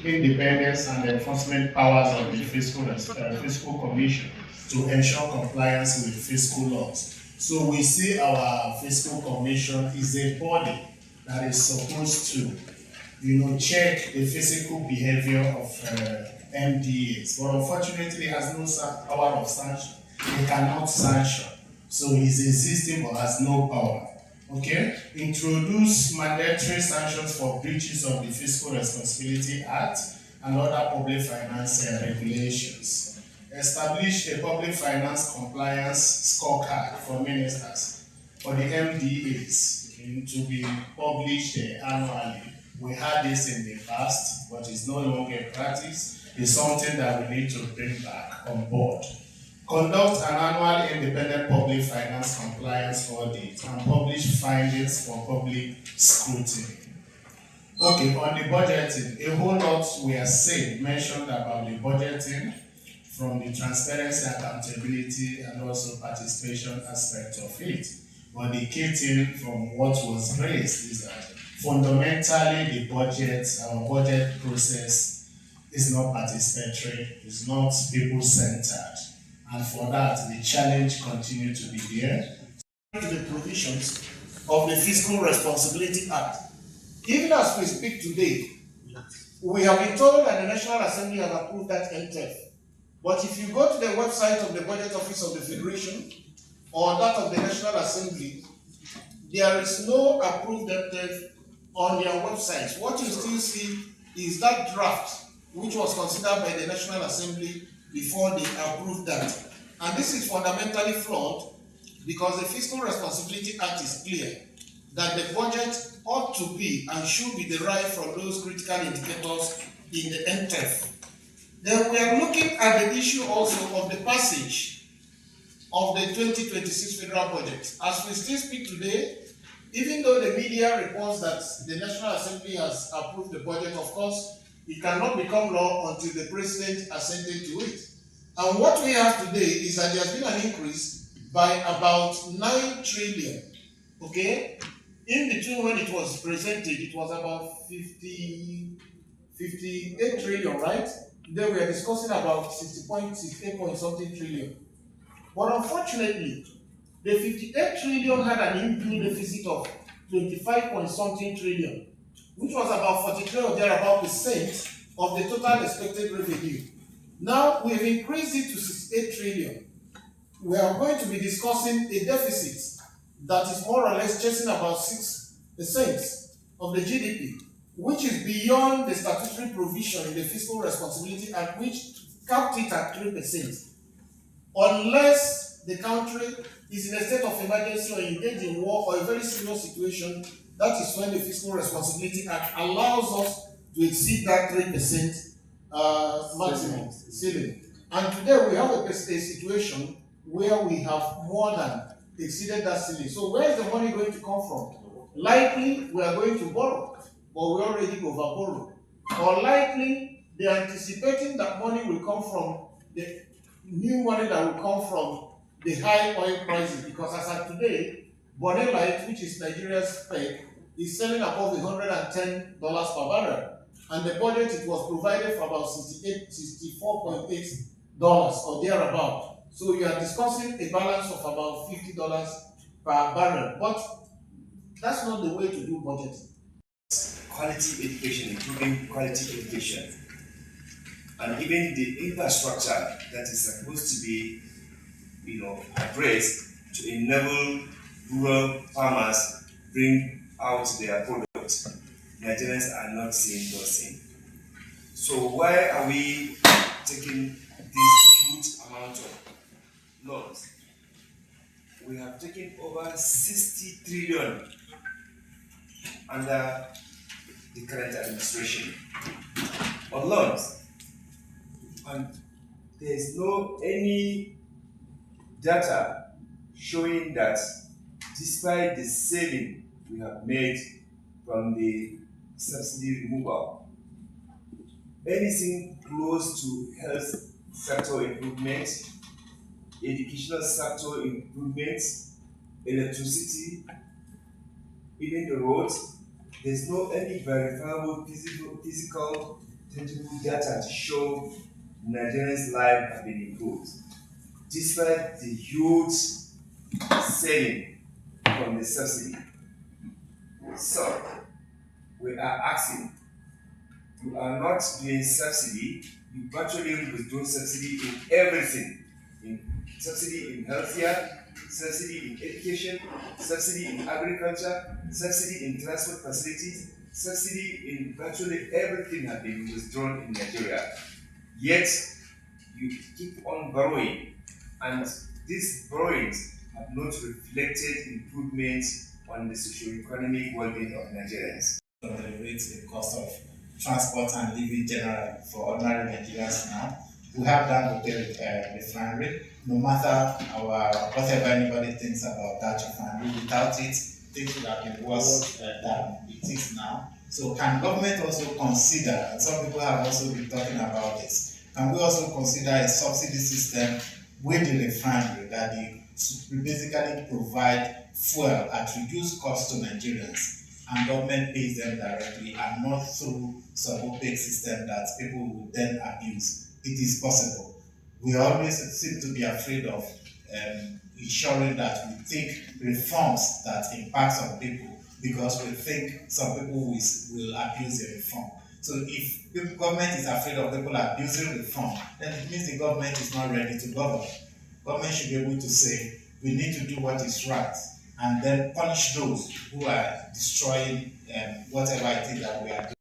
independence and enforcement powers of the fiscal commission to ensure compliance with fiscal laws. So we see our fiscal commission is a body that is supposed to, check the physical behavior of MDAs, but unfortunately it has no power of sanction. It cannot sanction, so it's existing but has no power. Okay, introduce mandatory sanctions for breaches of the Fiscal Responsibility Act and other public finance regulations. Establish a public finance compliance scorecard for ministers for the MDAs to be published annually. We had this in the past, but it's no longer a practice. It's something that we need to bring back on board. Conduct an annual independent public finance compliance audit and publish findings for public scrutiny. Okay, on the budgeting, a whole lot we are saying mentioned about the budgeting from the transparency, accountability, and also participation aspect of it. But the key thing from what was raised is that fundamentally the budget, our budget process is not participatory, it's not people-centered. And for that, the challenge continues to be there. To the provisions of the Fiscal Responsibility Act. Even as we speak today, we have been told that the National Assembly has approved that NTEF. But if you go to the website of the Budget Office of the Federation or that of the National Assembly, there is no approved NTEF on their websites. What you still see is that draft which was considered by the National Assembly before they approved that. And this is fundamentally flawed because the Fiscal Responsibility Act is clear that the budget ought to be and should be derived from those critical indicators in the NTEF. Then we are looking at the issue also of the passage of the 2026 federal budget. As we still speak today, even though the media reports that the National Assembly has approved the budget, of course, it cannot become law until the president assented to it. And what we have today is that there has been an increase by about 9 trillion. Okay? In between when it was presented, it was about 58 trillion, right? Today we are discussing about 60.68 point something trillion. But unfortunately, the 58 trillion had an inbuilt deficit of 25 point something trillion, which was about 43 or thereabout percent of the total expected revenue. Now we've increased it to 68 trillion. We are going to be discussing a deficit that is more or less chasing about 6% of the GDP, which is beyond the statutory provision in the Fiscal Responsibility Act, which capped it at 3%. Unless the country is in a state of emergency or engaged in war or a very serious situation, that is when the Fiscal Responsibility Act allows us to exceed that 3% maximum ceiling. And today we have a situation where we have more than exceeded that ceiling. So where is the money going to come from? Likely we are going to borrow, but we already over-borrowed. Or likely they are anticipating that money will come from the new money that will come from the high oil prices, because as of today, Bonnet Light, which is Nigeria's spec, is selling above $110 per barrel. And the budget it was provided for about $64.8 or thereabout. So you are discussing a balance of about $50 per barrel. But that's not the way to do budgeting. Quality education, improving quality education, and even the infrastructure that is supposed to be, addressed to enable rural farmers bring out their products. Nigerians are not seeing those things. So why are we taking this huge amount of loans? We have taken over 60 trillion under the current administration on loans, and there is no any data showing that despite the saving we have made from the subsidy removal, anything close to health sector improvement, educational sector improvement, electricity, even the roads, there's no any verifiable physical tangible data to show Nigerians' life have been improved, despite the huge saving from the subsidy. So we are asking, you are not doing subsidy, you virtually withdraw subsidy in everything. In subsidy in healthcare, subsidy in education, subsidy in agriculture, subsidy in transport facilities, subsidy in virtually everything have been withdrawn in Nigeria. Yet you keep on borrowing, and these borrowings have not reflected improvements on the socio-economic well-being of Nigerians. Tolerate the cost of transport and living generally for ordinary Nigerians now. We have done with the refinery. No matter whatever anybody thinks about that refinery, without it, things would have been worse than it is now. So can government also consider, and some people have also been talking about this, can we also consider a subsidy system with the refinery that we basically provide fuel at reduced cost to Nigerians, and government pays them directly and not through some opaque system that people will then abuse? It is possible. We always seem to be afraid of ensuring that we take reforms that impact on people because we think some people will abuse the reform. So if government is afraid of people abusing reform, then it means the government is not ready to govern. Government should be able to say, we need to do what is right, and then punish those who are destroying whatever it is that we are doing.